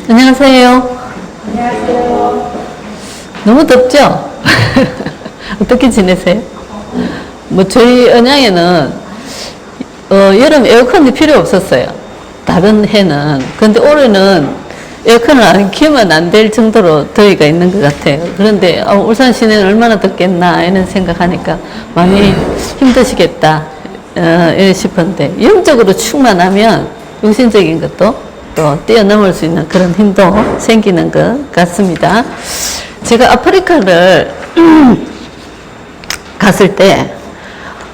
안녕하세요. 안녕하세요. 너무 덥죠? 어떻게 지내세요? 뭐 저희 언양에는 여름 에어컨이 필요 없었어요. 다른 해는. 근데 올해는 에어컨을 안 키우면 안 될 정도로 더위가 있는 것 같아요. 그런데 울산 시내는 얼마나 덥겠나 이런 생각하니까 많이 힘드시겠다 싶은데, 영적으로 충만하면 육신적인 것도 또 뛰어넘을 수 있는 그런 힘도 생기는 것 같습니다. 제가 아프리카를 갔을 때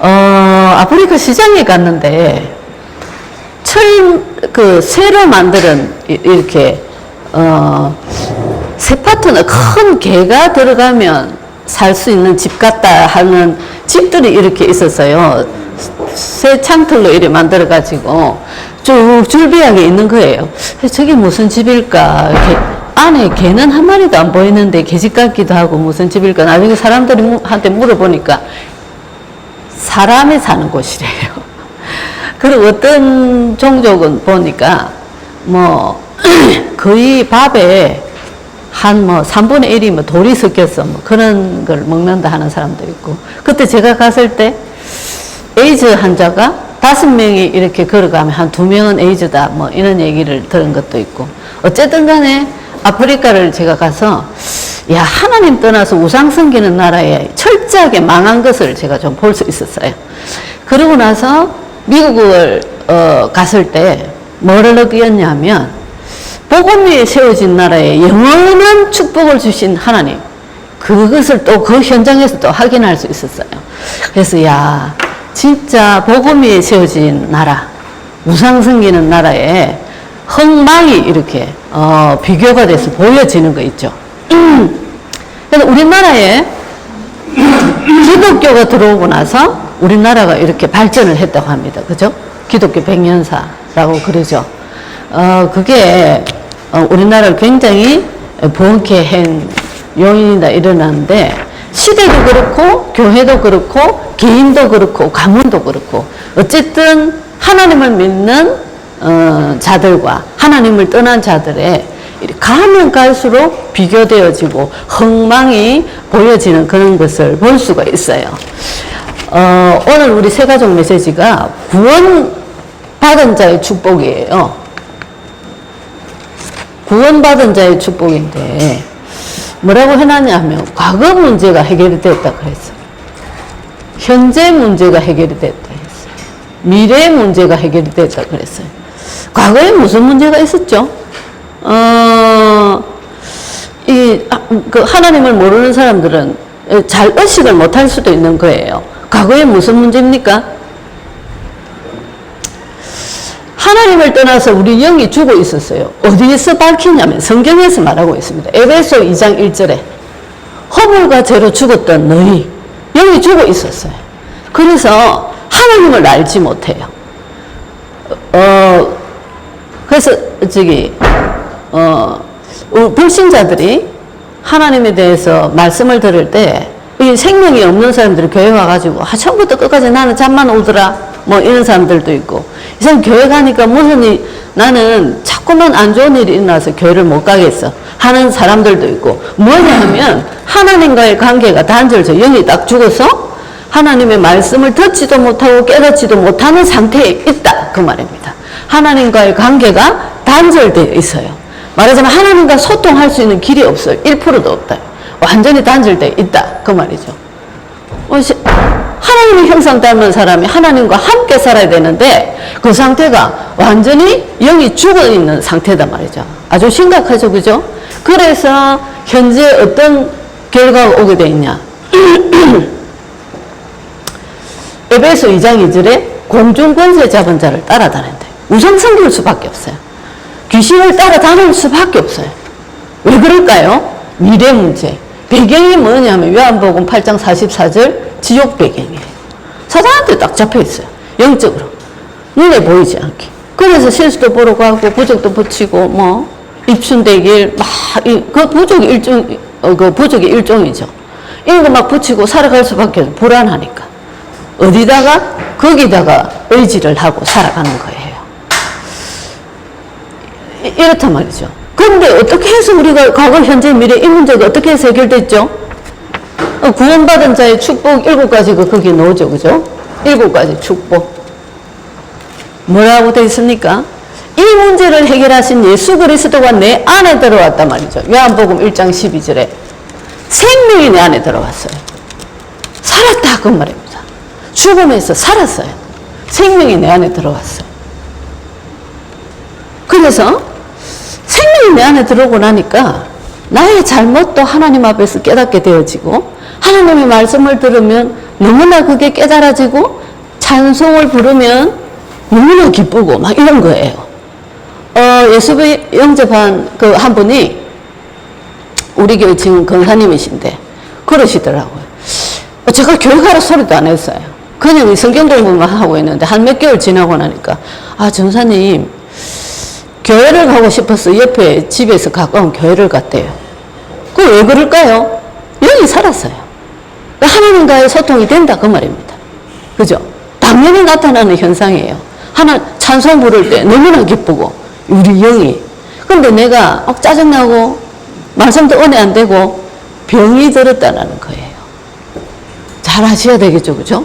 아프리카 시장에 갔는데 새로 만드는 이렇게 새 파트너 큰 개가 들어가면 살 수 있는 집 같다 하는 집들이 이렇게 있었어요. 새 창틀로 이렇게 만들어 가지고 쭉 줄비하게 있는 거예요. 저게 무슨 집일까? 이렇게 안에 개는 한 마리도 안 보이는데 개집 같기도 하고 무슨 집일까? 나중에 사람들한테 물어보니까 사람이 사는 곳이래요. 그리고 어떤 종족은 보니까 뭐 거의 밥에 한 3분의 1이 돌이 섞여서 그런 걸 먹는다 하는 사람도 있고, 그때 제가 갔을 때 에이즈 환자가 5명이 이렇게 걸어가면 한 2명은 에이즈다 이런 얘기를 들은 것도 있고, 어쨌든 간에 아프리카를 제가 가서 하나님 떠나서 우상 섬기는 나라에 철저하게 망한 것을 제가 좀 볼 수 있었어요. 그러고 나서 미국을 갔을 때 뭐를 느꼈냐면, 복음 위에 세워진 나라에 영원한 축복을 주신 하나님, 그것을 또 그 현장에서 또 확인할 수 있었어요. 그래서 진짜 복음 위에 세워진 나라, 우상 섬기는 나라에 흥망이 이렇게 비교가 돼서 보여지는 거 있죠. 그래서 우리나라에 기독교가 들어오고 나서 우리나라가 이렇게 발전을 했다고 합니다. 그죠? 기독교 백년사라고 그러죠. 그게 우리나라를 굉장히 부흥케 한 요인이다 일어나는데, 시대도 그렇고 교회도 그렇고 개인도 그렇고 가문도 그렇고, 어쨌든 하나님을 믿는 자들과 하나님을 떠난 자들의 가면 갈수록 비교되어지고 흥망이 보여지는 그런 것을 볼 수가 있어요. 오늘 우리 새가족 메시지가 구원받은 자의 축복이에요. 구원받은 자의 축복인데 뭐라고 해놨냐면, 과거 문제가 해결이 됐다 그랬어요. 현재 문제가 해결이 됐다 했어요. 미래 문제가 해결이 됐다 그랬어요. 과거에 무슨 문제가 있었죠? 하나님을 모르는 사람들은 잘 의식을 못할 수도 있는 거예요. 과거에 무슨 문제입니까? 하나님을 떠나서 우리 영이 죽어 있었어요. 어디에서 밝히냐면 성경에서 말하고 있습니다. 에베소 2장 1절에 허물과 죄로 죽었던 너희 영이 죽어 있었어요. 그래서 하나님을 알지 못해요. 그래서 불신자들이 하나님에 대해서 말씀을 들을 때, 이 생명이 없는 사람들이 교회 와가지고 처음부터 끝까지 나는 잠만 오더라 이런 사람들도 있고, 이 사람 교회 가니까 나는 자꾸만 안 좋은 일이 일어나서 교회를 못 가겠어 하는 사람들도 있고, 뭐냐 하면 하나님과의 관계가 단절돼서 영이 딱 죽어서 하나님의 말씀을 듣지도 못하고 깨닫지도 못하는 상태에 있다 그 말입니다. 하나님과의 관계가 단절되어 있어요. 말하자면 하나님과 소통할 수 있는 길이 없어요. 1%도 없다. 완전히 단절되어 있다 그 말이죠. 하나님의 형상 닮은 사람이 하나님과 함께 살아야 되는데 그 상태가 완전히 영이 죽어있는 상태다 말이죠. 아주 심각하죠, 그죠? 그래서 현재 어떤 결과가 오게 돼 있냐. 에베소 2장 2절에 공중권세 잡은 자를 따라다닌다. 우상 섬길 수밖에 없어요. 귀신을 따라다닐 수밖에 없어요. 왜 그럴까요? 미래 문제. 배경이 뭐냐면 요한복음 8장 44절 지옥 배경이에요. 사단한테 딱 잡혀 있어요. 영적으로. 눈에 보이지 않게. 그래서 실수도 보러 가고 부적도 붙이고 입춘대길 그 부적이 일종이죠. 이런 거 막 붙이고 살아갈 수밖에 없어요. 불안하니까. 어디다가? 거기다가 의지를 하고 살아가는 거예요. 이렇단 말이죠. 그런데 어떻게 해서 우리가 과거, 현재, 미래 이 문제가 어떻게 해서 해결됐죠? 구원받은 자의 축복 7가지가 거기에 나오죠. 그죠? 7가지 축복. 뭐라고 되어 있습니까? 이 문제를 해결하신 예수 그리스도가 내 안에 들어왔단 말이죠. 요한복음 1장 12절에 생명이 내 안에 들어왔어요. 살았다 그 말입니다. 죽음에서 살았어요. 생명이 내 안에 들어왔어요. 그래서 생명이 내 안에 들어오고 나니까 나의 잘못도 하나님 앞에서 깨닫게 되어지고 하나님의 말씀을 들으면 너무나 그게 깨달아지고 찬송을 부르면 너무나 기쁘고 막 이런 거예요. 예수비 영접한 그 한 분이 우리 교회 지금 권사님이신데 그러시더라고요. 제가 교회 가라 소리도 안 했어요. 그냥 성경 공부만 하고 있는데 한 몇 개월 지나고 나니까 전사님 교회를 가고 싶어서 옆에 집에서 가까운 교회를 갔대요. 그 왜 그럴까요? 여기 살았어요. 하나님과의 소통이 된다 그 말입니다. 그죠? 당연히 나타나는 현상이에요. 하나 찬송 부를 때 너무나 기쁘고 우리 영이. 근데 내가 짜증나고 말씀도 은혜 안 되고 병이 들었다는 거예요. 잘 아셔야 되겠죠. 그죠?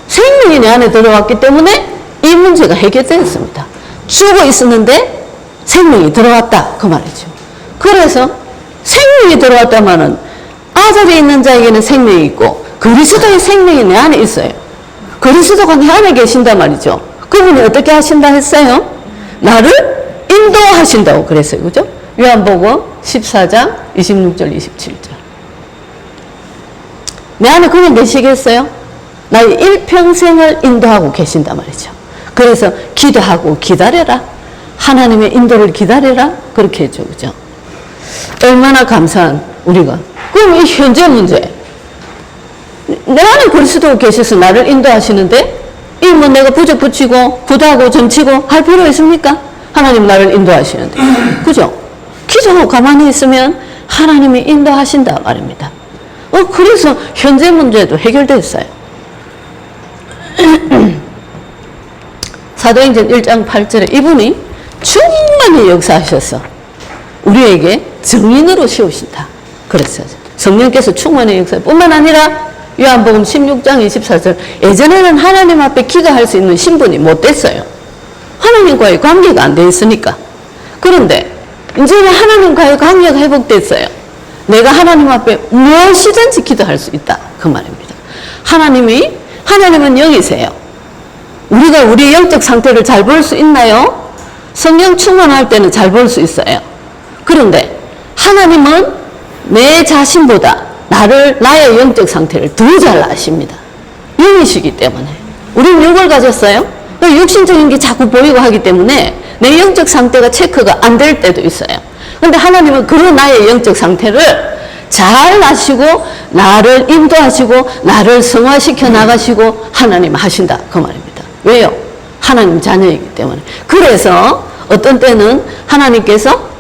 생명이 내 안에 들어왔기 때문에 이 문제가 해결되었습니다. 죽어 있었는데 생명이 들어왔다 그 말이죠. 그래서 생명이 들어왔다마는 아들이 있는 자에게는 생명이 있고 그리스도의 생명이 내 안에 있어요. 그리스도가 내 안에 계신단 말이죠. 그분이 어떻게 하신다 했어요? 나를 인도하신다고 그랬어요. 그죠? 요한복음 14장 26절 27절. 내 안에 그냥 계시겠어요? 나의 일평생을 인도하고 계신단 말이죠. 그래서 기도하고 기다려라. 하나님의 인도를 기다려라. 그렇게 했죠. 그죠? 얼마나 감사한 우리가. 그럼 이 현재 문제. 내 안에 그리스도가 계셔서 나를 인도하시는데 이 뭐 내가 부적 붙이고 구다고 점치고 할 필요 있습니까? 하나님 나를 인도하시는데. 그죠? 기도하고 가만히 있으면 하나님이 인도하신다 말입니다. 그래서 현재 문제도 해결됐어요. 사도행전 1장 8절에 이분이 충만히 역사하셔서 우리에게 증인으로 세우신다. 그랬어요. 성령께서 충만히 역사할 뿐만 아니라 요한복음 16장 24절 예전에는 하나님 앞에 기도할 수 있는 신분이 못 됐어요. 하나님과의 관계가 안 돼 있으니까. 그런데 이제는 하나님과의 관계가 회복됐어요. 내가 하나님 앞에 무엇이든지 기도할 수 있다. 그 말입니다. 하나님은 영이세요. 우리가 우리의 영적 상태를 잘 볼 수 있나요? 성령 충만할 때는 잘 볼 수 있어요. 그런데 하나님은 내 자신보다 나의 영적 상태를 더 잘 아십니다. 영이시기 때문에. 우리는 육을 가졌어요. 육신적인 게 자꾸 보이고 하기 때문에 내 영적 상태가 체크가 안 될 때도 있어요. 근데 하나님은 그런 나의 영적 상태를 잘 아시고 나를 인도하시고 나를 성화시켜 나가시고 하나님 하신다. 그 말입니다. 왜요? 하나님 자녀이기 때문에. 그래서 어떤 때는 하나님께서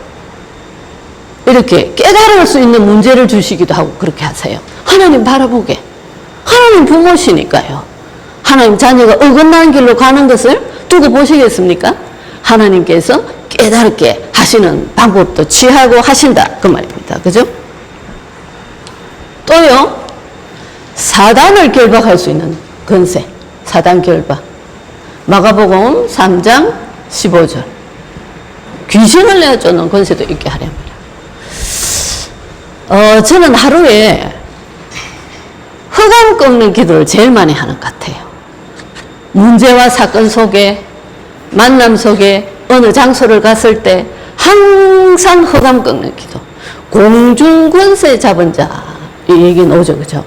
이렇게 깨달을 수 있는 문제를 주시기도 하고 그렇게 하세요. 하나님 바라보게. 하나님 부모시니까요. 하나님 자녀가 어긋난 길로 가는 것을 두고 보시겠습니까? 하나님께서 깨달게 하시는 방법도 취하고 하신다. 그 말입니다. 그죠? 또요. 사단을 결박할 수 있는 권세. 사단 결박. 마가복음 3장 15절. 귀신을 내쫓는 권세도 있게 하렵니다. 저는 하루에 흑암 꺾는 기도를 제일 많이 하는 것 같아요. 문제와 사건 속에, 만남 속에, 어느 장소를 갔을 때 항상 흑암 꺾는 기도. 공중권세 잡은 자, 이 얘기 나오죠. 그죠?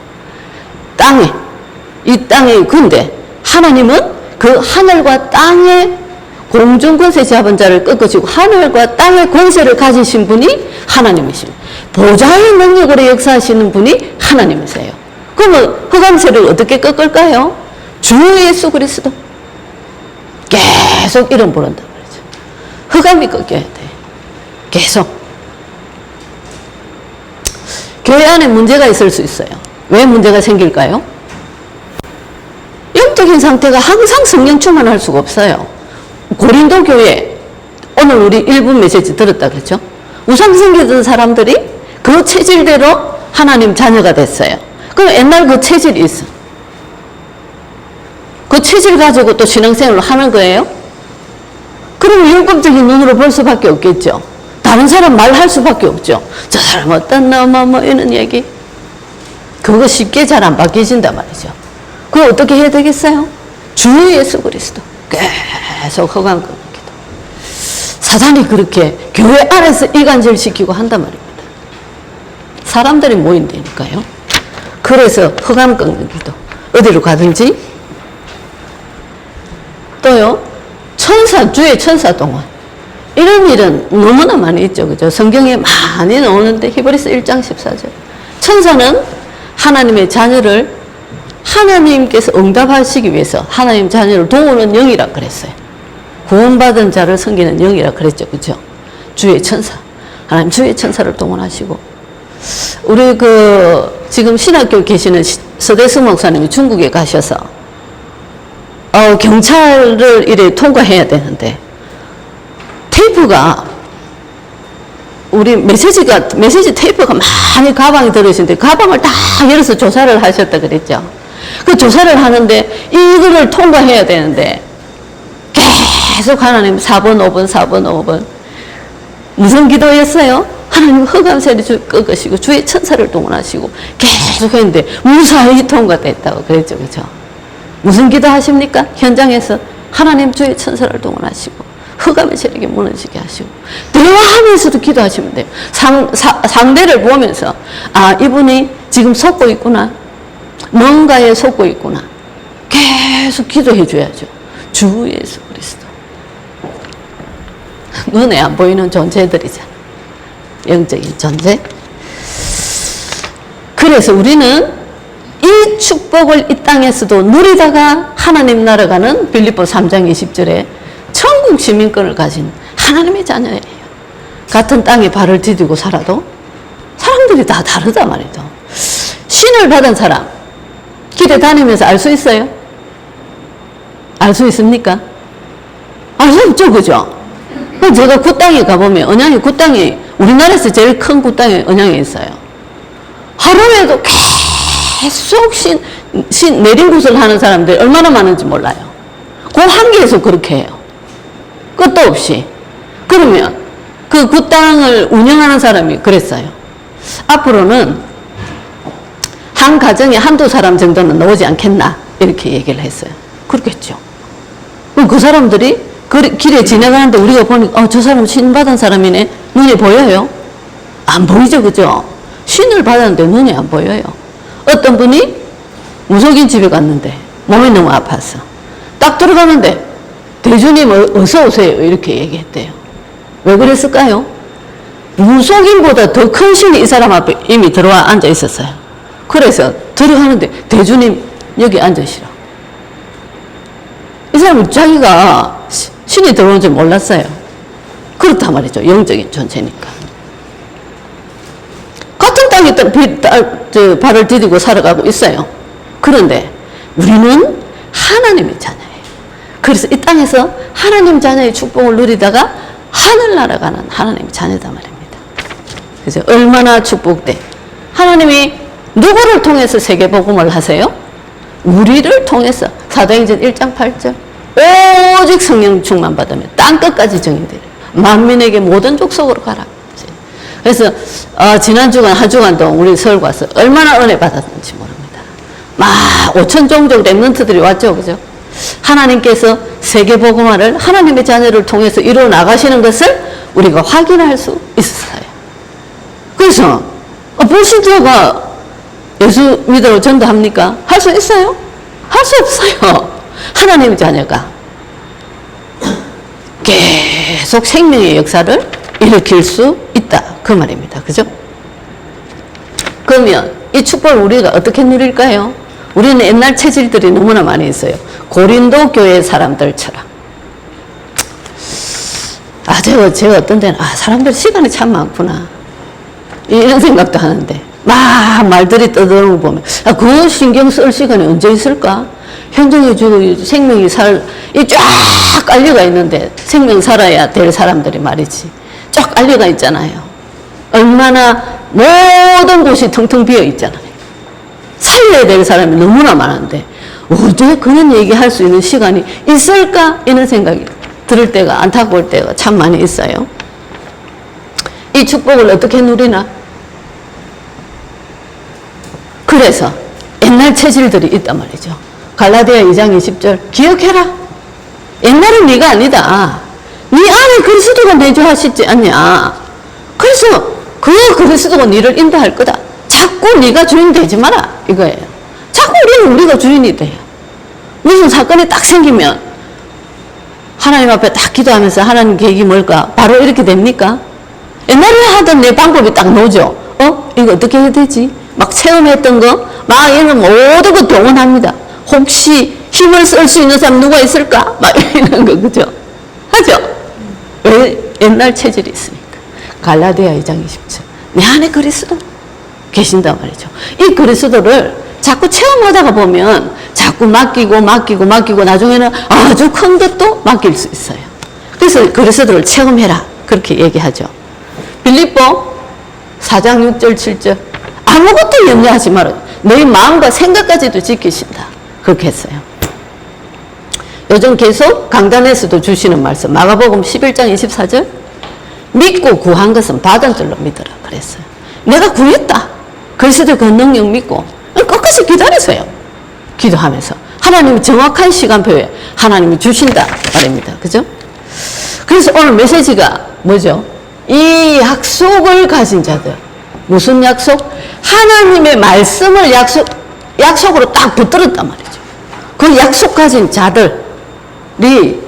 이 땅에, 근데 하나님은 그 하늘과 땅의 공중권세 잡은 자를 꺾어주고 하늘과 땅의 권세를 가지신 분이 하나님이십니다. 보좌의 능력으로 역사하시는 분이 하나님이세요. 그러면 흑암세를 어떻게 꺾을까요? 주 예수 그리스도. 계속 이름 부른단 말이죠. 흑암이 꺾여야 돼. 계속. 교회 안에 문제가 있을 수 있어요. 왜 문제가 생길까요? 영적인 상태가 항상 성령 충만할 수가 없어요. 고린도 교회, 오늘 우리 1분 메시지 들었다 그랬죠? 우상 섬기던 사람들이 그 체질대로 하나님 자녀가 됐어요. 그럼 옛날 그 체질이 있어. 그 체질 가지고 또 신앙생활을 하는 거예요? 그러면 율법적인 눈으로 볼 수밖에 없겠죠. 다른 사람 말할 수밖에 없죠. 저 사람 어떤 뭐 이런 얘기. 그거 쉽게 잘 안 바뀌어진단 말이죠. 그거 어떻게 해야 되겠어요? 주 예수 그리스도 계속 허감 끊는 기도. 사단이 그렇게 교회 안에서 이간질 시키고 한단 말입니다. 사람들이 모인다니까요. 그래서 허감 끊는 기도. 어디로 가든지. 또요, 주의 천사 동원. 이런 일은 너무나 많이 있죠. 그죠? 성경에 많이 나오는데, 히브리서 1장 14절. 천사는 하나님의 자녀를 하나님께서 응답하시기 위해서 하나님 자녀를 도우는 영이라 그랬어요. 구원받은 자를 섬기는 영이라 그랬죠. 그죠? 주의 천사. 하나님 주의 천사를 동원하시고. 우리 지금 신학교 계시는 서대수 목사님이 중국에 가셔서, 경찰을 이래 통과해야 되는데, 테이프가, 우리 메시지 테이프가 많이 가방에 들어있는데, 가방을 다 열어서 조사를 하셨다 그랬죠. 그 조사를 하는데, 이거를 통과해야 되는데, 계속 하나님 4번, 5번, 4번, 5번. 무슨 기도였어요? 하나님 허감세를 꺾으시고, 주의 천사를 동원하시고, 계속 했는데, 무사히 통과됐다고 그랬죠. 그죠? 무슨 기도 하십니까? 현장에서 하나님 주의 천사를 동원하시고, 흑암의 세력이 무너지게 하시고, 대화하면서도 기도하시면 돼요. 상대를 보면서, 아, 이분이 지금 속고 있구나. 뭔가에 속고 있구나. 계속 기도해 줘야죠. 주 예수 그리스도. 눈에 안 보이는 존재들이잖아. 영적인 존재. 그래서 우리는 이 축복을 이 땅에서도 누리다가 하나님 나라 가는 빌립보 3장 20절에 천국 시민권을 가진 하나님의 자녀예요. 같은 땅에 발을 디디고 살아도 사람들이 다 다르단 말이죠. 신을 받은 사람 길에 다니면서 알 수 있어요? 알 수 있습니까? 알 수 없죠. 그죠? 제가 그 땅에 가보면 언양이 그 땅에 우리나라에서 제일 큰 그 땅에 언양이 있어요. 하루에도 계속 내림굿을 하는 사람들이 얼마나 많은지 몰라요. 그 한계에서 그렇게 해요. 끝도 없이. 그러면 그 땅을 운영하는 사람이 그랬어요. 앞으로는 한 가정에 한두 사람 정도는 나오지 않겠나 이렇게 얘기를 했어요. 그렇겠죠. 그럼 그 사람들이 길에 지나가는데 우리가 보니까 저 사람 신 받은 사람이네. 눈에 보여요? 안 보이죠. 그죠? 신을 받았는데 눈에 안 보여요. 어떤 분이 무속인 집에 갔는데 몸이 너무 아파서 딱 들어가는데 대주님 어서 오세요 이렇게 얘기했대요. 왜 그랬을까요? 무속인보다 더 큰 신이 이 사람 앞에 이미 들어와 앉아 있었어요. 그래서 들어가는데 대주님 여기 앉으시라. 이 사람은 자기가 신이 들어온 줄 몰랐어요. 그렇단 말이죠. 영적인 존재니까. 같은 땅에 발을 디디고 살아가고 있어요. 그런데 우리는 하나님의 자녀예요. 그래서 이 땅에서 하나님 자녀의 축복을 누리다가 하늘나라 가는 하나님의 자녀다 말입니다. 그래서 얼마나 축복돼. 하나님이 누구를 통해서 세계복음을 하세요? 우리를 통해서. 사도행전 1장 8절. 오직 성령 충만 받으면 땅끝까지 증인되리라. 만민에게 모든 족속으로 가라. 그래서 지난 주간 한 주간 동안 우리 서울 와서 얼마나 은혜 받았는지 모릅니다. 막 5천 종족 랩런트들이 왔죠. 그죠? 하나님께서 세계복음화를 하나님의 자녀를 통해서 이루어 나가시는 것을 우리가 확인할 수 있어요. 그래서 불신자가 예수 믿으러 전도합니까? 할 수 있어요? 할 수 없어요. 하나님의 자녀가 계속 생명의 역사를 일으킬 수 있다. 그 말입니다. 그죠? 그러면 이 축복을 우리가 어떻게 누릴까요? 우리는 옛날 체질들이 너무나 많이 있어요. 고린도 교회 사람들처럼. 제가 어떤 데는, 사람들 시간이 참 많구나. 이런 생각도 하는데, 막 말들이 떠드는 거 보면, 그 신경 쓸 시간이 언제 있을까? 현정이 주고 생명이 이 쫙 깔려가 있는데, 생명 살아야 될 사람들이 말이지. 쫙 깔려가 있잖아요. 얼마나 모든 곳이 텅텅 비어 있잖아요. 살려야 될 사람이 너무나 많은데 어떻게 그런 얘기할 수 있는 시간이 있을까? 이런 생각이 들을 때가, 안타까울 때가 참 많이 있어요. 이 축복을 어떻게 누리나? 그래서 옛날 체질들이 있단 말이죠. 갈라디아 2장 20절 기억해라. 옛날은 네가 아니다. 네 안에 그리스도가 내주하시지 않냐. 그래서 그 그리스도가 네를 인도할 거다. 자꾸 네가 주인 되지 마라 이거예요. 자꾸 우리가 주인이 돼요. 무슨 사건이 딱 생기면 하나님 앞에 딱 기도하면서 하나님 계획이 뭘까? 바로 이렇게 됩니까? 옛날에 하던 내 방법이 딱 나오죠. 이거 어떻게 해야 되지? 막 체험했던 거, 막 이런 모든 거 동원합니다. 혹시 힘을 쓸 수 있는 사람 누가 있을까? 막 이런 거, 그죠? 하죠? 왜 옛날 체질이 있으니까. 갈라디아 2장 20절. 내 안에 그리스도 계신단 말이죠. 이 그리스도를 자꾸 체험하다가 보면 자꾸 맡기고 나중에는 아주 큰 것도 맡길 수 있어요. 그래서 그리스도를 체험해라. 그렇게 얘기하죠. 빌립보 4장 6절 7절 아무것도 염려하지 마라. 너희 마음과 생각까지도 지키신다. 그렇게 했어요. 요즘 계속 강단에서도 주시는 말씀 마가복음 11장 24절 믿고 구한 것은 받은 줄로 믿으라 그랬어요. 내가 구했다. 그리스도 그 능력 믿고 끝까지 기다리세요. 기도하면서 하나님이 정확한 시간표에 하나님이 주신다 말입니다. 그죠? 그래서 오늘 메시지가 뭐죠? 이 약속을 가진 자들. 무슨 약속? 하나님의 말씀을 약속으로 딱 붙들었단 말이죠. 그 약속 가진 자들이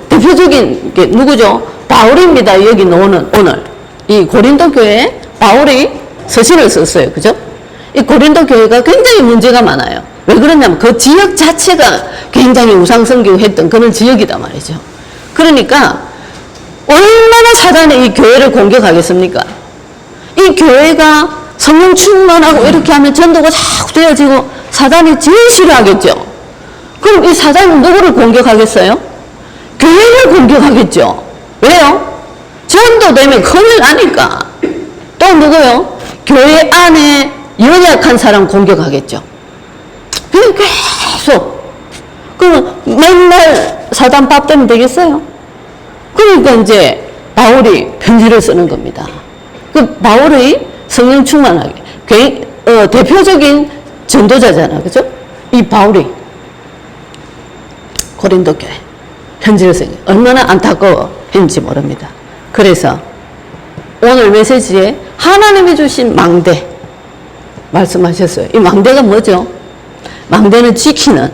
대표적인 게 누구죠? 바울입니다. 여기 나오는 오늘 이 고린도 교회에 바울이 서신을 썼어요. 그죠? 이 고린도 교회가 굉장히 문제가 많아요. 왜 그러냐면 그 지역 자체가 굉장히 우상숭배했던 그런 지역이단 말이죠. 그러니까 얼마나 사단이 이 교회를 공격하겠습니까? 이 교회가 성령 충만하고 이렇게 하면 전도가 자꾸 되어지고 사단이 제일 싫어하겠죠. 그럼 이 사단은 누구를 공격하겠어요? 교회를 공격하겠죠. 왜요? 전도되면 큰일 나니까. 또 누구요? 교회 안에 연약한 사람 공격하겠죠. 계속. 그럼 맨날 사단 밥 되면 되겠어요? 그러니까 이제 바울이 편지를 쓰는 겁니다. 그 바울의 성령 충만하게 대표적인 전도자잖아, 그죠? 이 바울이 고린도 교회 편지를 쓰는 얼마나 안타까워했는지 모릅니다. 그래서 오늘 메시지에 하나님이 주신 망대 말씀하셨어요. 이 망대가 뭐죠? 망대는 지키는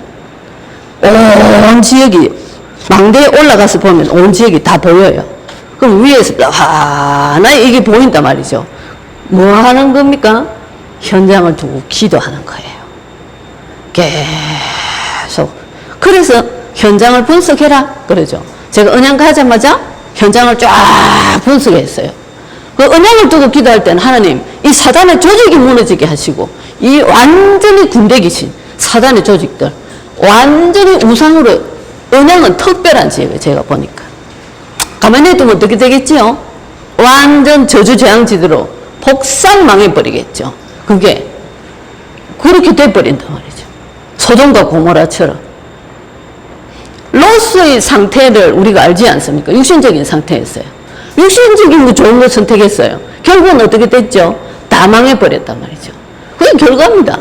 온 지역이 망대에 올라가서 보면 온 지역이 다 보여요. 그럼 위에서 하나 이게 보인단 말이죠. 뭐 하는 겁니까? 현장을 두고 기도하는 거예요. 계속. 그래서 현장을 분석해라 그러죠. 제가 언양 가자마자 현장을 쫙 분석했어요. 그 언양을 두고 기도할 때는 하나님 이 사단의 조직이 무너지게 하시고 이 완전히 군대 귀신 사단의 조직들 완전히 우상으로 언양은 특별한 지역이에요. 제가 보니까 가만히 두면 어떻게 되겠지요? 완전 저주재앙지대로 폭삭 망해버리겠죠. 그게 그렇게 돼버린단 말이죠. 소돔과 고모라처럼 롯의 상태를 우리가 알지 않습니까? 육신적인 상태였어요. 육신적인 거 좋은 거 선택했어요. 결국은 어떻게 됐죠? 다 망해버렸단 말이죠. 그게 결과입니다.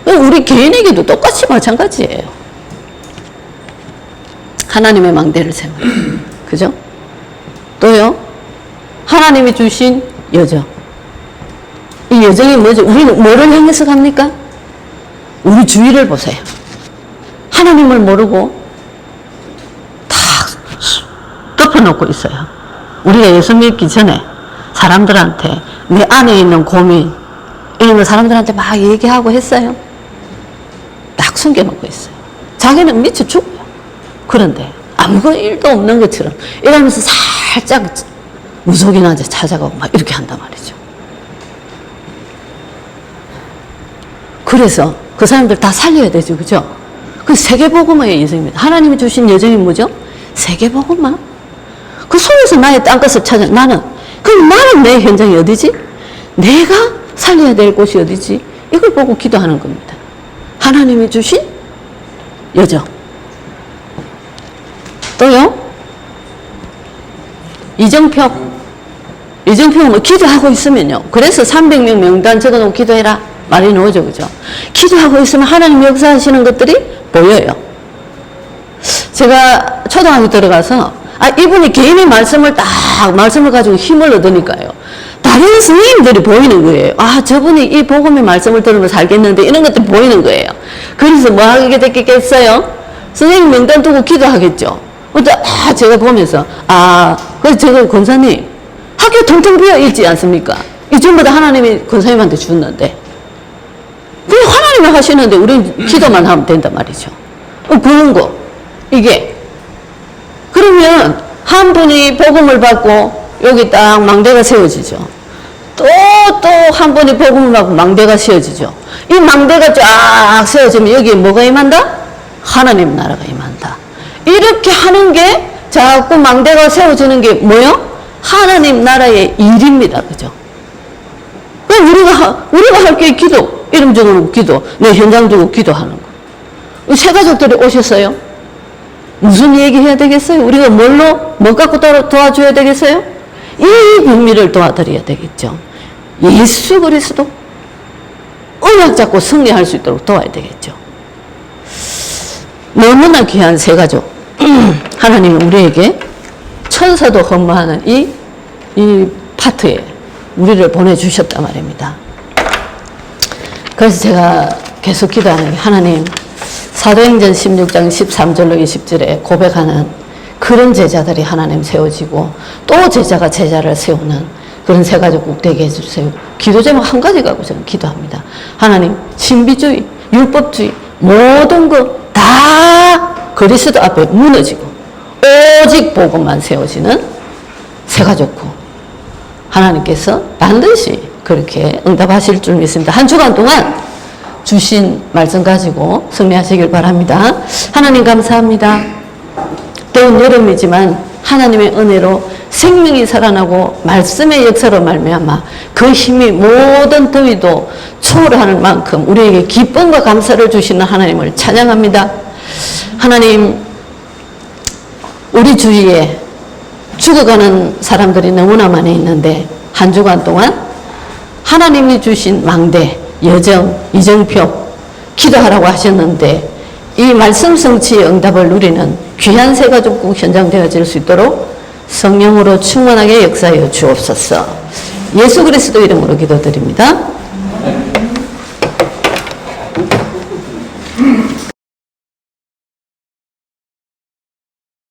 우리 개인에게도 똑같이 마찬가지예요. 하나님의 망대를 세워요. 그죠? 또요? 하나님이 주신 여정. 이 여정이 뭐죠? 우리는 뭐를 향해서 갑니까? 우리 주위를 보세요. 하나님을 모르고 다 덮어놓고 있어요. 우리가 예수 믿기 전에 사람들한테 내 안에 있는 고민 이런 거 사람들한테 막 얘기하고 했어요. 딱 숨겨놓고 있어요. 자기는 미쳐 죽어요. 그런데 아무 일도 없는 것처럼 이러면서 살짝 무속인한테 찾아가고 막 이렇게 한단 말이죠. 그래서 그 사람들 다 살려야 되죠. 그죠? 그 세계복음화의 인생입니다. 하나님이 주신 여정이 뭐죠? 세계복음화. 그 속에서 나의 땅끝을 찾아. 나는 내 현장이 어디지? 내가 살려야 될 곳이 어디지? 이걸 보고 기도하는 겁니다. 하나님이 주신 여정. 또요? 이정표는 뭐 기도하고 있으면요. 그래서 300명 명단 적어놓고 기도해라. 말이 나오죠. 그죠? 기도하고 있으면 하나님 역사하시는 것들이 보여요. 제가 초등학교 들어가서, 이분이 개인의 말씀을 말씀을 가지고 힘을 얻으니까요. 다른 선생님들이 보이는 거예요. 저분이 이 복음의 말씀을 들으면 살겠는데, 이런 것들이 보이는 거예요. 그래서 뭐 하게 됐겠어요? 선생님 명단 두고 기도하겠죠. 근데, 제가 보면서, 그래서 제가 권사님, 학교 텅텅 비어 있지 않습니까? 이 전부 다 하나님이 권사님한테 줬는데. 그게 하나님이 하시는데, 우리는 기도만 하면 된단 말이죠. 그런 거. 이게. 그러면, 한 분이 복음을 받고, 여기 딱 망대가 세워지죠. 또 한 분이 복음을 받고 망대가 세워지죠. 이 망대가 쫙 세워지면 여기에 뭐가 임한다? 하나님 나라가 임한다. 이렇게 하는 게 자꾸 망대가 세워지는 게 뭐요? 하나님 나라의 일입니다. 그죠? 우리가 할 게 기도, 이름 적어놓고 기도, 내 현장 두고 기도하는 거. 새 가족들이 오셨어요? 무슨 얘기 해야 되겠어요? 우리가 뭐 갖고 도와줘야 되겠어요? 이 국민을 도와드려야 되겠죠. 예수 그리스도 언약 잡고 승리할 수 있도록 도와야 되겠죠. 너무나 귀한 새 가족. 하나님은 우리에게 천사도 허무하는 이 파트에 우리를 보내주셨단 말입니다. 그래서 제가 계속 기도하는 게 하나님, 사도행전 16장 13절로 20절에 고백하는 그런 제자들이 하나님 세워지고 또 제자가 제자를 세우는 그런 새 가족 꼭 되게 해주세요. 기도 제목 한 가지 갖고 저는 기도합니다. 하나님, 신비주의, 율법주의 모든 것 다 그리스도 앞에 무너지고 오직 복음만 세워지는 새 가족고 하나님께서 반드시 그렇게 응답하실 줄 믿습니다. 한 주간 동안 주신 말씀 가지고 승리하시길 바랍니다. 하나님 감사합니다. 더운 여름이지만 하나님의 은혜로 생명이 살아나고 말씀의 역사로 말미암아 그 힘이 모든 더위도 초월하는 만큼 우리에게 기쁨과 감사를 주시는 하나님을 찬양합니다. 하나님, 우리 주위에 죽어가는 사람들이 너무나 많이 있는데 한 주간 동안 하나님이 주신 망대, 여정, 이정표 기도하라고 하셨는데 이 말씀 성취의 응답을 누리는 귀한 새 가족국 현장 되어질 수 있도록 성령으로 충만하게 역사하여 주옵소서. 예수 그리스도 이름으로 기도드립니다.